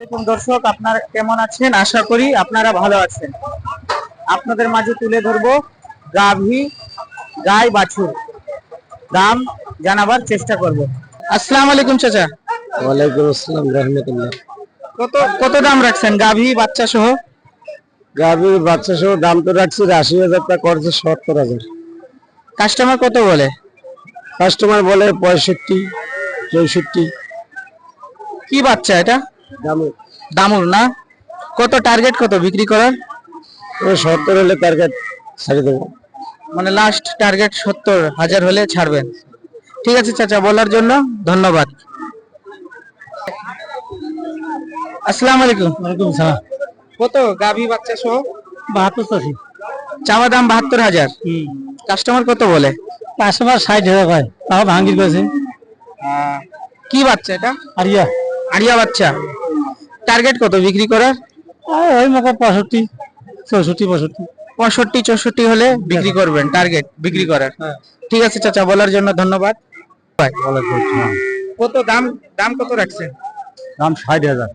দর্শক, আপনারা কেমন আছেন? আশা করি আপনারা ভালো আছেন। আপনাদের মাঝে তুলে ধরবো গাভী, গাই, বাছুর দাম জানাবার চেষ্টা করব। আসসালামু আলাইকুম চাচা। ওয়ালাইকুম আসসালাম রহমতুল্লাহ। কত কত দাম রাখছেন গাভী বাচ্চা সহ? গাভীর বাচ্চা সহ দাম তো রাখছি ৮০,০০০ টাকা, করছে ৭০,০০০। কাস্টমার কত বলে? কাস্টমার বলে ৬৫, ৬৪। কি বাচ্চা এটা? দামে দামুর না? কত টার্গেট, কত বিক্রি করার? ৭০ হলে টার্গেট ছেড়ে দেবো। মানে লাস্ট টার্গেট ৭০,০০০ হলে ছাড়বেন। ঠিক আছে চাচা, বলার জন্য ধন্যবাদ। আসসালামু আলাইকুম। ওয়ালাইকুম সালাম। কত গাভী বাচ্চা সহ? ৭২,৮০। চাওয়া দাম ৭২,০০০। কাস্টমার কত বলে? কাস্টমার ৬০,০০০ হয়, তাও ভাঙ্গির করেছে। কি বাচ্চা এটা? আরিয়া। আরিয়া বাচ্চা। টার্গেট কত বিক্রি করার? ওই মতো ৬৫, ৬৪, ৬৫। ৬৫, ৬৪ হলে বিক্রি করবেন, টার্গেট বিক্রি করার। ঠিক আছে চাচা, বলার জন্য ধন্যবাদ। কত দাম, দাম কত রাখছেন? দাম ৬০,০০০।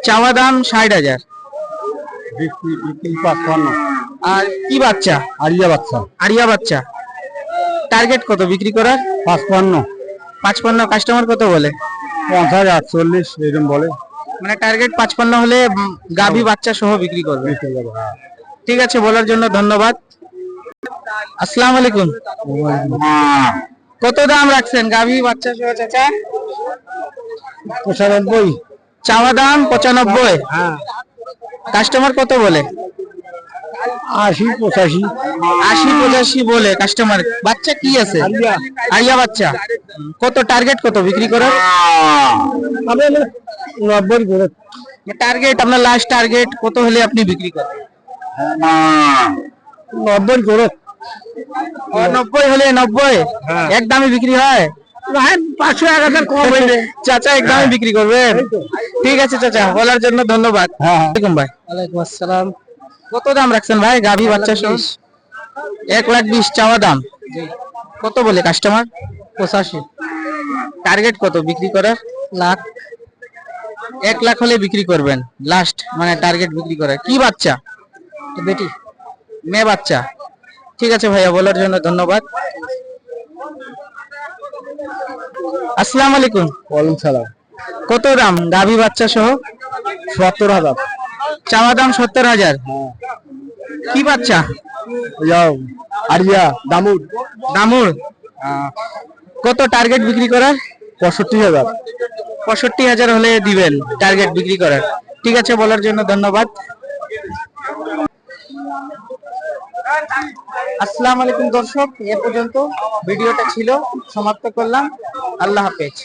চাওয়া দাম ৬০,০০০। বিক্রি ৫৫। আর কি বাচ্চা? আরিয়া বাচ্চা। আরিয়া বাচ্চা। টার্গেট কত বিক্রি করার? ৫৫। ৫৫। কাস্টমার কত বলে? ৫০, ৪৮ এরকম বলে। মানে টার্গেট ৫৫ হলে গাভী বাচ্চা সহ বিক্রি করবে। ঠিক আছে, বলার জন্য ধন্যবাদ। আসসালামু আলাইকুম। কত দাম রাখছেন গাভী বাচ্চা সহ চাচা? ৯৫। চাওয়া দাম ৯৫। কাস্টমার কত বলে? ৮০, ৮৫। ৮০, ৮৫ বলে কাস্টমার। বাচ্চা কি আছে? আরিয়া বাচ্চা। কত টার্গেট, কত বিক্রি করার? ৯০ করে। টার্গেট, আপনার লাস্ট টার্গেট কত হলে আপনি বিক্রি করেন? ৯০ করে। ৯০ হলে ৯০ একদমই বিক্রি হয়? ৫০০, ১,০০০ কম হইলে চাচা একদমই বিক্রি করবেন? ঠিক আছে চাচা, বলার জন্য ধন্যবাদ। ওয়ালাইকুম ভাই। ওয়ালাইকুম আসসালাম। কত দাম রাখছেন ভাই গাভী বাচ্চা সহ? ১,২০,০০০ চাওয়া দাম। কত বলে কাস্টমার? ৮৫। টার্গেট কত বিক্রি করার? লাখ। ১,০০,০০০ হলে বিক্রি করবেন লাস্ট, মানে টার্গেট বিক্রি করার। কি বাচ্চা? বেটি। মেয়ে বাচ্চা। ঠিক আছে ভাইয়া, বলার জন্য ধন্যবাদ। আসসালামু আলাইকুম। ওয়ালাইকুম সালাম। কত দাম গাভী বাচ্চা সহ? ৭০,০০০। চাওয়া দাম ৭০,০০০। কি বাচ্চা? আরিয়া দামুর। দামুর। কত টার্গেট বিক্রি করার? ৬৫,০০০। ৬৫,০০০ হলে দিবেন টার্গেট বিক্রি করার। ঠিক আছে, বলার জন্য ধন্যবাদ। আসসালামু আলাইকুম দর্শক, এ পর্যন্ত ভিডিওটা ছিল, সমাপ্ত করলাম। আল্লাহ হাফেজ।